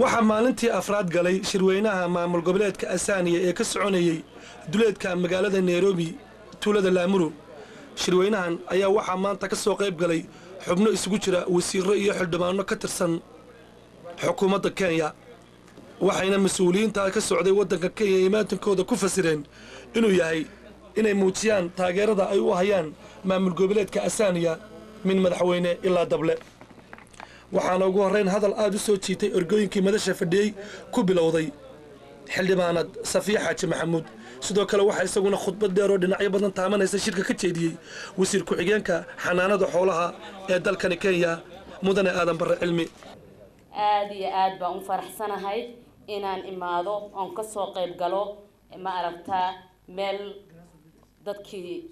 waxaa maalintii afraad galay shirweynaha maamul goboleedka Asaaniya ee ka soconayay duleedka magaalada Nairobi tuulada Laamuru. shirweynahan ayaa waxaa maanta ka soo qayb galay xubno isugu jira wasiirro iyo xildhibaano ka tirsan xukuumadda Kenya, waxayna mas'uuliyiinta ka socday waddanka Kenya imaatankooda ku fasireen inuu yahay inay muujiyaan taageerada ay u hayaan maamul goboleedka Asaaniya min madaxweyne ilaa dable. waxaana ugu horeyn hadal aad u soo jiitay orgooyinkii madasha fadhiyay ku bilowday xildhibaanad Safiya Xaaji Maxamuud. sidoo kale waxa isaguna khudbad dheer oo dhinacyo badan taamanaysa shirka ka jeediyay wasiir ku-xigeenka xanaanada xoolaha ee dalkan Kenya mudane Aadan Barre Cilmi. aad iyo aad baan u faraxsanahay inaan imaado oon ka soo qayb galo ma aragtaa meel dadkii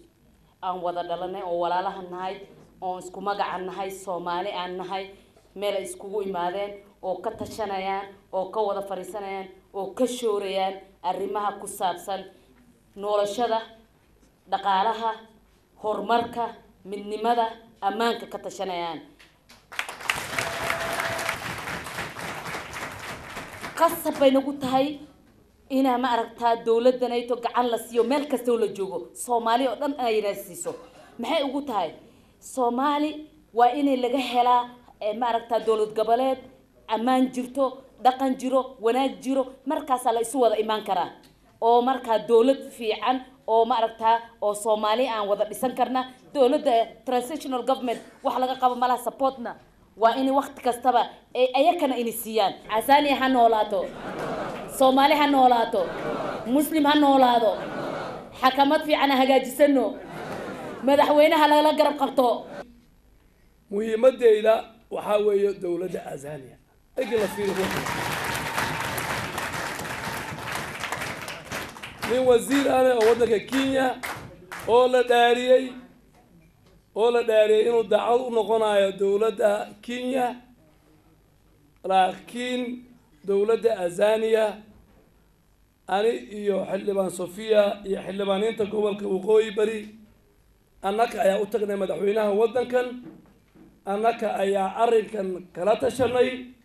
aan wada dhalanay oo walaalaha nahay oo isku magac nahay Soomaali aan nahay meel ay iskugu imaadeen oo ka tashanayaan oo ka wada fariisanayaan oo ka shoorayaan arrimaha ku saabsan noloshada dhaqaalaha horumarka midnimada ammaanka ka tashanayaan. qasab bay nagu tahay ina ma aragtaa dawladdan ay to gacan la siiyo meel kasta oo la joogo Soomaali oo dhan ay raasiso. maxay ugu tahay Soomaali waa in laga helaa ma aragtaa dawlad goboleed ammaan jirto dhaqan jiro wanaag jiro markaas la isu wada iman karaa oo markaa dawlad fiican oo ma aragtaa oo Soomaali aan wada dhisan karna dawladda transitional government wax laga qabo malaha supportna waa in waqti kastaba ay ayakana inisiiyaan. Asaaniya ha noolaato, Soomaali ha noolaato, Muslim ha noolaado, xakamad fiican hagaajisano, madaxweynaha la garab qabto. muhiimadeeda waxa weeye dawladda Asaaniya la fiiriyo min wasiir oo waddanka Kenya oo la dhaariyay inuu daacad u noqonayo dawladda Kenya, laakiin dawladda Asaaniya ani iyo xildhibaan Safiya iyo xildhibaaniinta gobolka Waqooyi Bari annaka ayaa u tagnay madaxweynaha waddankan, annaka ayaa arrinkan kala tashanay.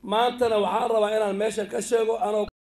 maantana waxaan rabaa inaan meesha ka sheego